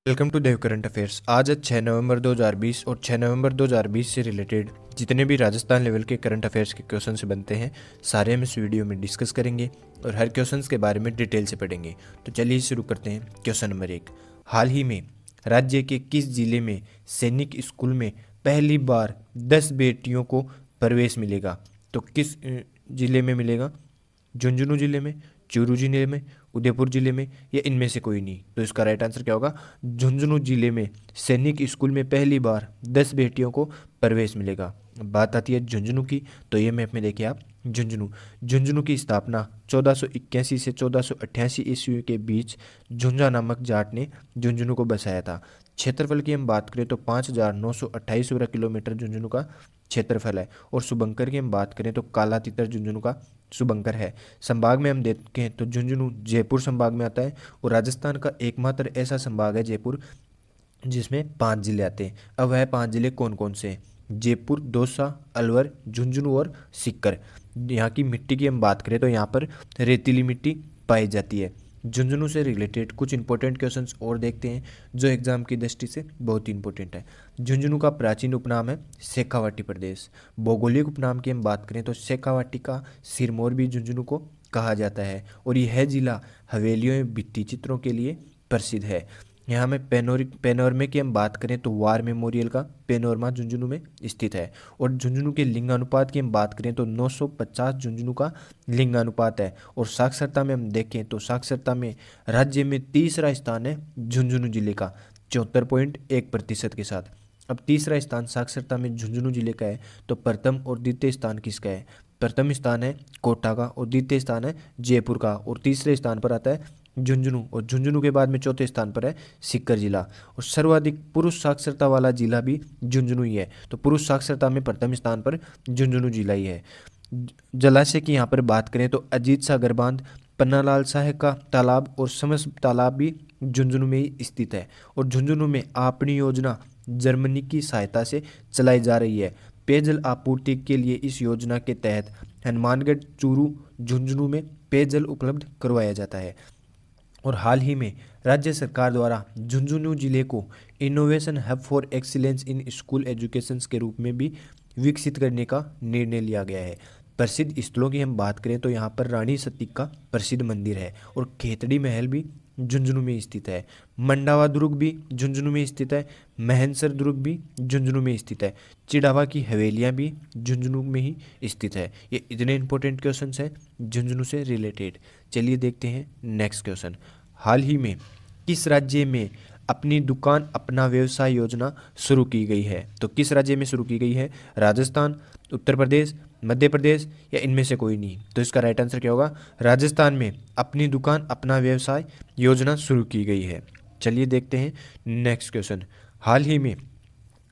Welcome to Dev current affairs. आज है 6 नवंबर 2020 और 6 नवंबर 2020 से रिलेटेड जितने भी राजस्थान लेवल के करंट अफेयर्स के क्वेश्चन से बनते हैं सारे हम इस वीडियो में डिस्कस करेंगे और हर क्वेश्चन के बारे में डिटेल से पढ़ेंगे। तो चलिए शुरू करते हैं। क्वेश्चन नंबर 1, हाल ही में राज्य के किस जिले में सैनिक स्कूल में पहली बार 10 बेटियों को प्रवेश मिलेगा? तो किस जिले में मिलेगा? झुंझुनू जिले में, चूरू जिले में, उदयपुर जिले में या इनमें से कोई नहीं? तो इसका राइट आंसर क्या होगा? झुंझुनू जिले में सैनिक स्कूल में पहली बार 10 बेटियों को प्रवेश मिलेगा। बात आती है झुंझुनू की, तो ये मैप में देखिए आप झुंझुनू की स्थापना 1481 से 1488 ईस्वी के बीच झुंझा नामक जाट ने झुंझुनू को बसाया था। क्षेत्रफल की हम बात करें तो 5,928 वर्ग किलोमीटर झुंझुनू का क्षेत्रफल है। और शुभंकर की हम बात करें तो काला तीतर झुंझुनू का शुभंकर है। संभाग में हम देखें तो झुंझुनू जयपुर संभाग में आता है और राजस्थान का एकमात्र ऐसा संभाग है जयपुर जिसमें 5 जिले आते हैं। अब वह 5 जिले कौन कौन से हैं? जयपुर, दौसा, अलवर, झुंझुनू और सीकर। यहाँ की मिट्टी की हम बात करें तो यहाँ पर रेतीली मिट्टी पाई जाती है। झुंझुनू से रिलेटेड कुछ इंपॉर्टेंट क्वेश्चंस और देखते हैं जो एग्जाम की दृष्टि से बहुत ही इंपॉर्टेंट है। झुंझुनू का प्राचीन उपनाम है शेखावाटी प्रदेश। भौगोलिक उपनाम की हम बात करें तो शेखावाटी का सिरमौर भी झुंझुनू को कहा जाता है और यह जिला हवेलियों में भित्ति चित्रों के लिए प्रसिद्ध है। यहाँ में पेनोरमे की हम बात करें तो वार मेमोरियल का पेनोरमा झुंझुनू में स्थित है। और झुंझुनू के लिंगानुपात की हम बात करें तो 950 झुंझुनू का लिंगानुपात है। और साक्षरता में हम देखें तो साक्षरता में राज्य में तीसरा स्थान है झुंझुनू जिले का 74.1% के साथ। अब तीसरा स्थान साक्षरता में झुंझुनू जिले का है तो प्रथम और द्वितीय स्थान किसका है? प्रथम स्थान है कोटा का और द्वितीय स्थान है जयपुर का और तीसरे स्थान पर आता है झुंझुनू और झुंझुनू के बाद में चौथे स्थान पर है सीकर जिला। और सर्वाधिक पुरुष साक्षरता वाला जिला भी झुंझुनू ही है। तो पुरुष साक्षरता में प्रथम स्थान पर झुंझुनू जिला ही है। जलाशय की यहाँ पर बात करें तो अजीत सागर बांध, पन्नालाल साहे का तालाब और समस तालाब भी झुंझुनू में ही स्थित है। और झुंझुनू में आपनी योजना जर्मनी की सहायता से चलाई जा रही है। पेयजल आपूर्ति के लिए इस योजना के तहत हनुमानगढ़, चूरू, झुंझुनू में पेयजल उपलब्ध करवाया जाता है। और हाल ही में राज्य सरकार द्वारा झुंझुनू जिले को innovation hub for excellence in school education के रूप में भी विकसित करने का निर्णय लिया गया है। प्रसिद्ध स्थलों की हम बात करें तो यहाँ पर रानी सती का प्रसिद्ध मंदिर है और खेतड़ी महल भी झुंझुनू में स्थित है। मंडावा दुर्ग भी झुंझुनू में स्थित है। महेंसर दुर्ग भी झुंझुनू में स्थित है। चिड़ावा की हवेलियाँ भी झुंझुनू में ही स्थित है। ये इतने इंपॉर्टेंट क्वेश्चन हैं झुंझुनू से रिलेटेड। चलिए देखते हैं नेक्स्ट क्वेश्चन। हाल ही में किस राज्य में अपनी दुकान अपना व्यवसाय योजना शुरू की गई है? तो किस राज्य में शुरू की गई है? राजस्थान, उत्तर प्रदेश, मध्य प्रदेश या इनमें से कोई नहीं? तो इसका राइट आंसर क्या होगा? राजस्थान में अपनी दुकान अपना व्यवसाय योजना शुरू की गई है। चलिए देखते हैं नेक्स्ट क्वेश्चन। हाल ही में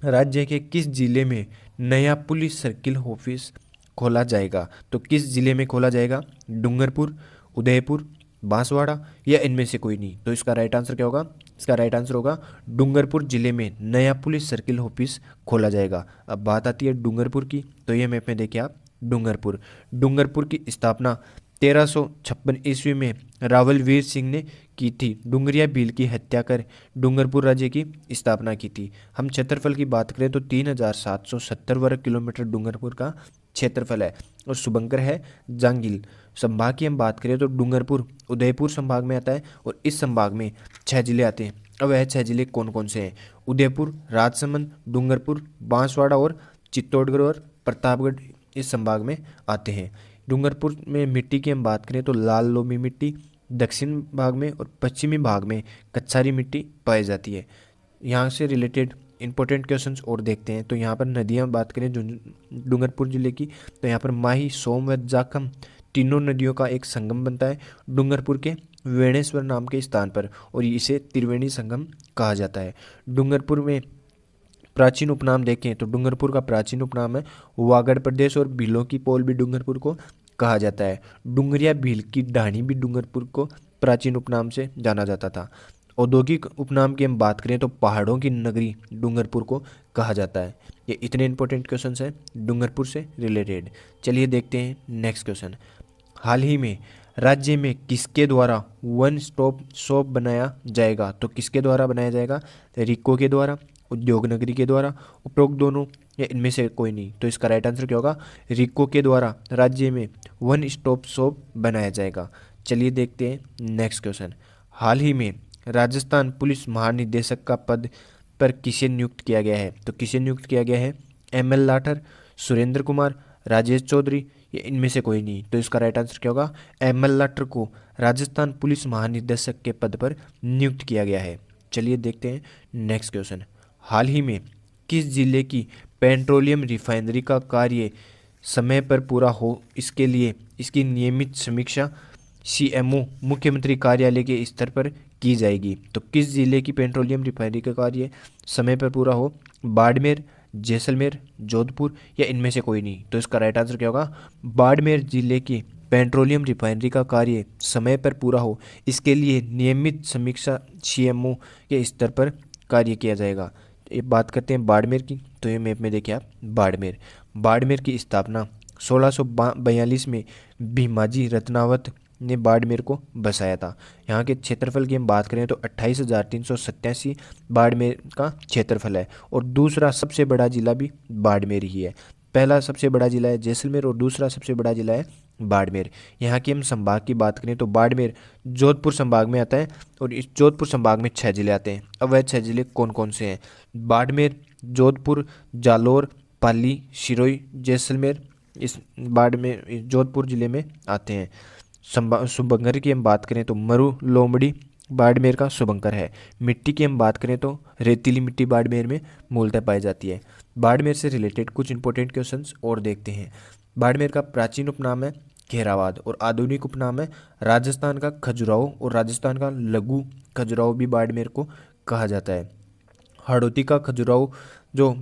राज्य के किस जिले में नया पुलिस सर्किल ऑफिस खोला जाएगा? तो किस जिले में खोला जाएगा? डूंगरपुर, उदयपुर, बांसवाड़ा या इनमें से कोई नहीं? तो इसका राइट आंसर क्या होगा? इसका राइट आंसर होगा डूंगरपुर जिले में नया पुलिस सर्किल ऑफिस खोला जाएगा। अब बात आती है डूंगरपुर की, तो ये मैप में देखिए आप डूंगरपुर की स्थापना 1356 ईस्वी में रावलवीर सिंह ने की थी। डुंगरिया भील की हत्या कर डूंगरपुर राज्य की स्थापना की थी। हम क्षेत्रफल की बात करें तो 3770 वर्ग किलोमीटर डूंगरपुर का क्षेत्रफल है और शुभंकर है जांगिल। संभाग की हम बात करें तो डूंगरपुर उदयपुर संभाग में आता है और इस संभाग में 6 जिले आते हैं। अब वह 6 जिले कौन कौन से हैं? उदयपुर, राजसमंद, डूंगरपुर, बांसवाड़ा और चित्तौड़गढ़ और प्रतापगढ़ इस संभाग में आते हैं। डूंगरपुर में मिट्टी की हम बात करें तो लाल लोमी मिट्टी दक्षिण भाग में और पश्चिमी भाग में कच्छारी मिट्टी पाई जाती है। यहाँ से रिलेटेड इंपॉर्टेंट क्वेश्चंस और देखते हैं। तो यहाँ पर नदियाँ बात करें डूंगरपुर जिले की, तो यहाँ पर माही, सोम व जाखम तीनों नदियों का एक संगम बनता है डूंगरपुर के वेणेश्वर नाम के स्थान पर और इसे त्रिवेणी संगम कहा जाता है। डूंगरपुर में प्राचीन उपनाम देखें तो डूंगरपुर का प्राचीन उपनाम है वागड़ प्रदेश और भीलों की पोल भी डूंगरपुर को कहा जाता है। डुंगरिया भील की ढाणी भी डूंगरपुर को प्राचीन उपनाम से जाना जाता था। औद्योगिक उपनाम की हम बात करें तो पहाड़ों की नगरी डूंगरपुर को कहा जाता है। ये इतने इंपॉर्टेंट क्वेश्चन हैं डूंगरपुर से रिलेटेड। चलिए देखते हैं नेक्स्ट क्वेश्चन। हाल ही में राज्य में किसके द्वारा वन स्टॉप शॉप बनाया जाएगा? तो किसके द्वारा बनाया जाएगा? रिको के द्वारा, उद्योग नगरी के द्वारा, उपरोक्त दोनों या इनमें से कोई नहीं? तो इसका राइट आंसर क्या होगा? रिको के द्वारा राज्य में वन स्टॉप शॉप बनाया जाएगा। चलिए देखते हैं नेक्स्ट क्वेश्चन। हाल ही में राजस्थान पुलिस महानिदेशक का पद पर किसे नियुक्त किया गया है? तो किसे नियुक्त किया गया है? एम.एल. लाठर, सुरेंद्र कुमार, राजेश चौधरी या इनमें से कोई नहीं? तो इसका राइट आंसर क्या होगा? एम.एल. लाठर को राजस्थान पुलिस महानिदेशक के पद पर नियुक्त किया गया है। चलिए देखते हैं नेक्स्ट क्वेश्चन। हाल ही में किस जिले की पेट्रोलियम रिफाइनरी का कार्य समय पर पूरा हो, इसके लिए इसकी नियमित समीक्षा सीएमओ मुख्यमंत्री कार्यालय के स्तर पर की जाएगी? तो किस जिले की पेट्रोलियम रिफाइनरी का कार्य समय पर पूरा हो? बाड़मेर, जैसलमेर, जोधपुर या इनमें से कोई नहीं? तो इसका राइट आंसर क्या होगा? बाड़मेर जिले की पेट्रोलियम रिफाइनरी का कार्य समय पर पूरा हो, इसके लिए नियमित समीक्षा सीएमओ के स्तर पर कार्य किया जाएगा। ये बात करते हैं बाड़मेर की, तो ये मैप में देखिए आप, बाड़मेर की स्थापना 1642 में भीमाजी रत्नावत ने बाड़मेर को बसाया था। यहाँ के क्षेत्रफल की हम बात करें तो 28,387 बाड़मेर का क्षेत्रफल है और दूसरा सबसे बड़ा जिला भी बाड़मेर ही है। पहला सबसे बड़ा जिला है जैसलमेर और दूसरा सबसे बड़ा जिला है बाड़मेर। यहाँ की हम संभाग की बात करें तो बाड़मेर जोधपुर संभाग में आता है और इस जोधपुर संभाग में 6 जिले आते हैं। अब वह 6 जिले कौन कौन से हैं? बाड़मेर, जोधपुर, जालोर, पाली, सिरोही, जैसलमेर इस बाड़मेर जोधपुर जिले में आते हैं। शुभंकर की हम बात करें तो मरु लोमड़ी बाड़मेर का शुभंकर है। मिट्टी की हम बात करें तो रेतीली मिट्टी बाड़मेर में मूलतः पाई जाती है। बाड़मेर से रिलेटेड कुछ इंपॉर्टेंट क्वेश्चंस और देखते हैं। बाड़मेर का प्राचीन उपनाम है खेराबाद और आधुनिक उपनाम है राजस्थान का खजुराहो और राजस्थान का लघु खजुराहो भी बाड़मेर को कहा जाता है। हाड़ौती का खजुराहो जो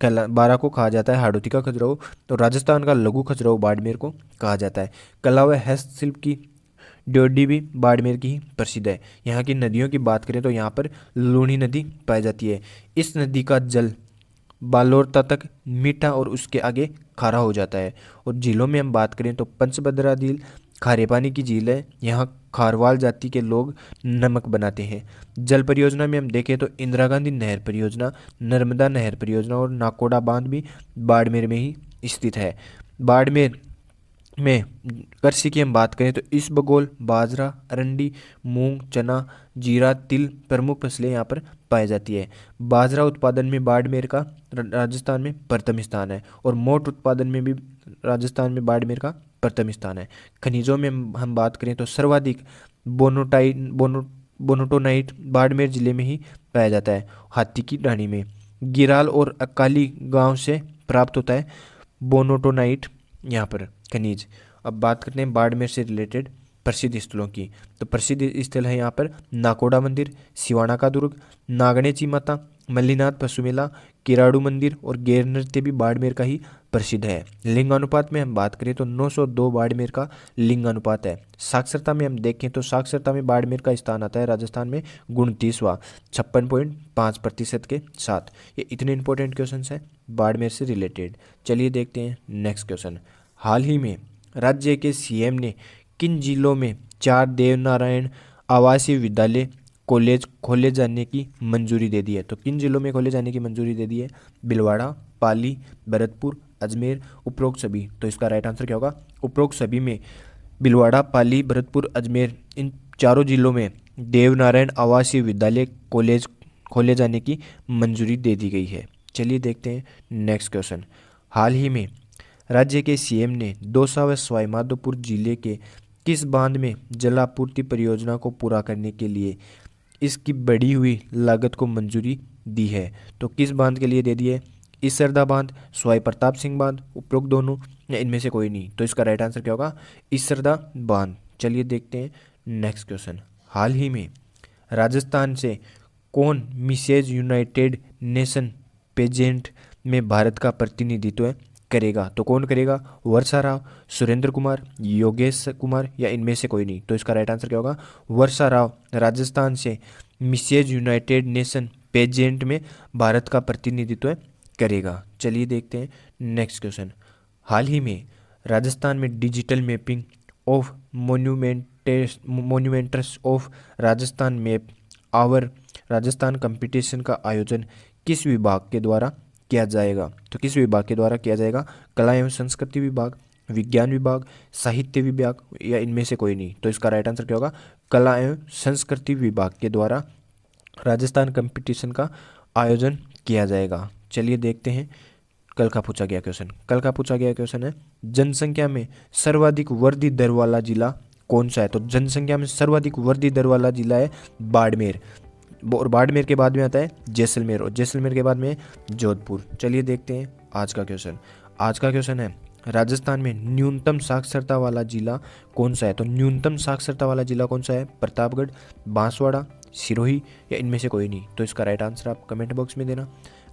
12 को कहा जाता है हाड़ौती का खजुराहो, तो राजस्थान का लघु खजुराहो बाड़मेर को कहा जाता है। कला व हस्तशिल्प की ड्योढ़ी भी बाड़मेर की ही प्रसिद्ध है। यहाँ की नदियों की बात करें तो यहाँ पर लूणी नदी पाई जाती है। इस नदी का जल बालोरता तक मीठा और उसके आगे खारा हो जाता है। और झीलों में हम बात करें तो पंचभद्रा झील खारे पानी की झील है। यहाँ खारवाल जाति के लोग नमक बनाते हैं। जल परियोजना में हम देखें तो इंदिरा गांधी नहर परियोजना, नर्मदा नहर परियोजना और नाकोड़ा बांध भी बाड़मेर में ही स्थित है। बाड़मेर में कृषि की हम बात करें तो इसबगोल, बाजरा, अरंडी, मूंग, चना, जीरा, तिल प्रमुख फसलें यहाँ पर पाई जाती है। बाजरा उत्पादन में बाड़मेर का राजस्थान में प्रथम स्थान है और मोट उत्पादन में भी राजस्थान में बाड़मेर का प्रथम स्थान है। खनिजों में हम बात करें तो सर्वाधिक बोनोटोनाइट बाड़मेर जिले में ही पाया जाता है। हाथी की ढाणी में गिराल और अकाली गांव से प्राप्त होता है बोनोटोनाइट यहाँ पर खनिज। अब बात करते हैं बाड़मेर से रिलेटेड प्रसिद्ध स्थलों की, तो प्रसिद्ध स्थल है यहाँ पर नाकोड़ा मंदिर, सिवाना का दुर्ग, नागणेची माता, मल्लीनाथ पशु मेला, किराड़ू मंदिर और गैर नृत्य भी बाड़मेर का ही प्रसिद्ध है। लिंग अनुपात में हम बात करें तो 902 बाड़मेर का लिंग अनुपात है। साक्षरता में हम देखें तो साक्षरता में बाड़मेर का स्थान आता है राजस्थान में 29वां 56.5% के साथ। ये इतने इंपॉर्टेंट क्वेश्चन हैं बाड़मेर से रिलेटेड। चलिए देखते हैं नेक्स्ट क्वेश्चन। हाल ही में राज्य के सीएम ने किन जिलों में 4 देवनारायण आवासीय विद्यालय कॉलेज खोले जाने की मंजूरी दे दी है? तो किन जिलों में खोले जाने की मंजूरी दे दी है? भिलवाड़ा, पाली, भरतपुर, अजमेर, उपरोक्त सभी। तो इसका राइट आंसर क्या होगा? उपरोक्त सभी में भिलवाड़ा, पाली, भरतपुर, अजमेर इन चारों जिलों में देवनारायण आवासीय विद्यालय कॉलेज खोले जाने की मंजूरी दे दी गई है। चलिए देखते हैं नेक्स्ट क्वेश्चन। हाल ही में राज्य के सीएम ने दौसा व सवाईमाधोपुर जिले के किस बांध में जलापूर्ति परियोजना को पूरा करने के लिए इसकी बढ़ी हुई लागत को मंजूरी दी है? तो किस बांध के लिए दे दी है? इसरदा बांध, सवाई प्रताप सिंह बांध, उपरोक्त दोनों या इनमें से कोई नहीं? तो इसका राइट आंसर क्या होगा? इसरदा बांध। चलिए देखते हैं नेक्स्ट क्वेश्चन। हाल ही में राजस्थान से कौन मिसेज यूनाइटेड नेशन पेजेंट में भारत का प्रतिनिधित्व करेगा? तो कौन करेगा? वर्षा राव, सुरेंद्र कुमार, योगेश कुमार या इनमें से कोई नहीं? तो इसका राइट आंसर क्या होगा? वर्षा राव राजस्थान से मिसेज यूनाइटेड नेशन पेजेंट में भारत का प्रतिनिधित्व करेगा। चलिए देखते हैं नेक्स्ट क्वेश्चन। हाल ही में राजस्थान में digital mapping of monuments of Rajasthan map our Rajasthan competition का आयोजन किस विभाग के द्वारा किया जाएगा? तो किस विभाग के द्वारा किया जाएगा? कला एवं संस्कृति विभाग, विज्ञान विभाग, साहित्य विभाग या इनमें से कोई नहीं। तो इसका राइट आंसर क्या होगा? कला एवं संस्कृति विभाग के द्वारा राजस्थान कंपटीशन का आयोजन किया जाएगा। चलिए देखते हैं कल का पूछा गया क्वेश्चन। कल का पूछा गया क्वेश्चन है जनसंख्या में सर्वाधिक वृद्धि दर वाला जिला कौन सा है? तो जनसंख्या में सर्वाधिक वृद्धि दर वाला जिला है बाड़मेर, और बाड़मेर के बाद में आता है जैसलमेर, और जैसलमेर के बाद में जोधपुर। चलिए देखते हैं आज का क्वेश्चन। आज का क्वेश्चन है राजस्थान में न्यूनतम साक्षरता वाला जिला कौन सा है? तो न्यूनतम साक्षरता वाला जिला कौन सा है? प्रतापगढ़, बांसवाड़ा, सिरोही या इनमें से कोई नहीं। तो इसका राइट आंसर आप कमेंट बॉक्स में देना।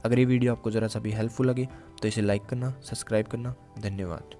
अगर ये वीडियो आपको ज़रा सा भी हेल्पफुल लगे तो इसे लाइक करना, सब्सक्राइब करना। धन्यवाद।